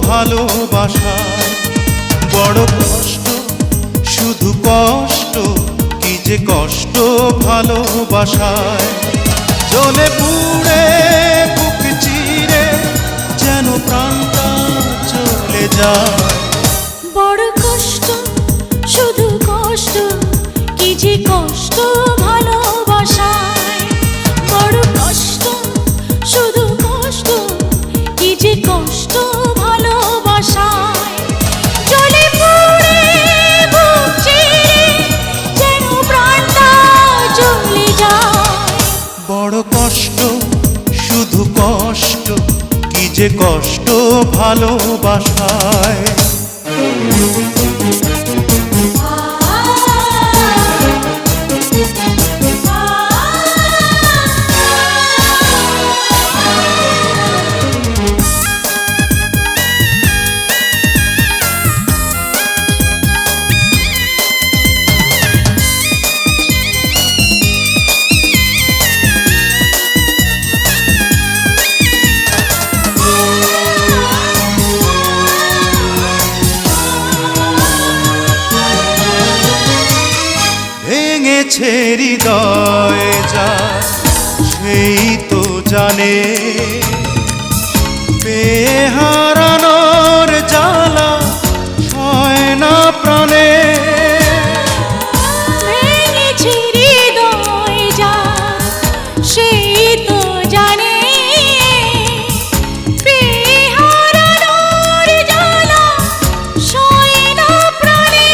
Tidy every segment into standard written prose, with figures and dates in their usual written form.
ভালোবাসায়। বড় কষ্ট, শুধু কষ্ট, কি যে কষ্ট ভালোবাসায়। জ্বলে পুড়ে বুক চিরে যেন প্রাণটা চলে যায়। বড় কষ্ট, শুধু কষ্ট, কি যে কষ্ট ভালোবাসায়। বড় কষ্ট, শুধু কষ্ট, কি যে কষ্ট ভালোবাসায়। জ্বলে পুড়ে বুক চিরে যেন প্রাণটা চলে যায়। বড় কষ্ট, শুধু কষ্ট, কি যে কষ্ট ভালোবাসায়। ভেঙেছে হৃদয় যা সেই তো জানে, পেয়ে হারানোর জ্বালা সয় না প্রাণে। ভেঙেছে হৃদয় যার সেই তো জানে, পেয়ে হারানোর জ্বালা সয় না প্রাণে।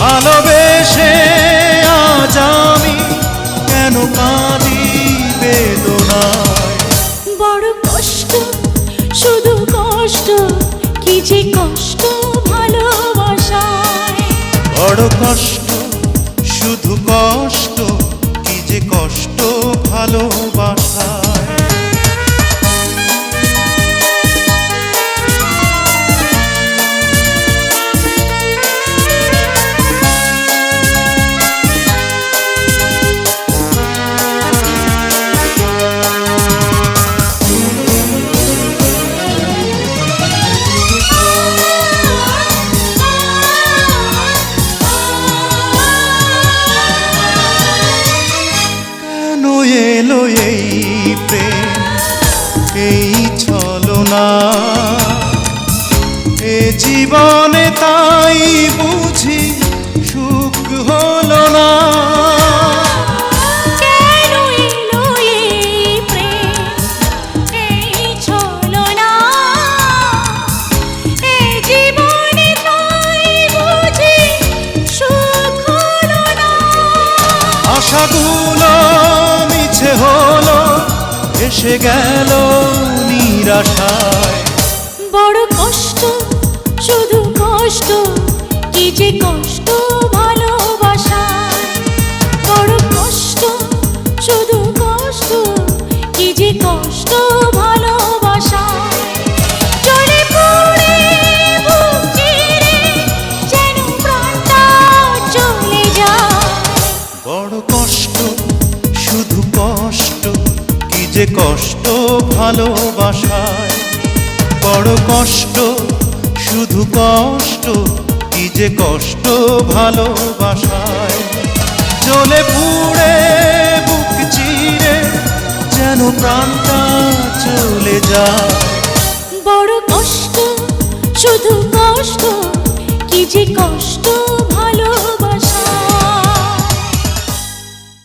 ভালোবেসে আজ আমি কেন কাঁদি বেদনায়। বড় কষ্ট, শুধু কষ্ট, কি যে কষ্ট ভালোবাসায়। বড় কষ্ট, শুধু কষ্ট, কি যে কষ্ট ভালোবাসায়। এলো এই প্রেম, এই ছলনা, এ জীবনে তাই বুঝি সুখ হলো না। কেন এলো এই প্রেম, এই ছলনা, এ জীবনে তাই বুঝি সুখ হলো না। আশাগুলো মিছে হলো, এসে গেল নিরাশায়। বড় কষ্ট, শুধু কষ্ট, কি যে কষ্ট ভালোবাসায়। বড় কষ্ট, শুধু কষ্ট, কি যে কষ্ট ভালোবাসায়। জ্বলে পুড়ে বুক চিরে যেন প্রাণটা চলে যায়। বড় কষ্ট, শুধু কষ্ট, কি যে কষ্ট ভালোবাসায়। বড় কষ্ট, শুধু কষ্ট, কি যে কষ্ট ভালোবাসায়। জ্বলে পুড়ে বুক চিরে যেন প্রাণটা চলে যায়। বড় কষ্ট, শুধু কষ্ট, কি যে কষ্ট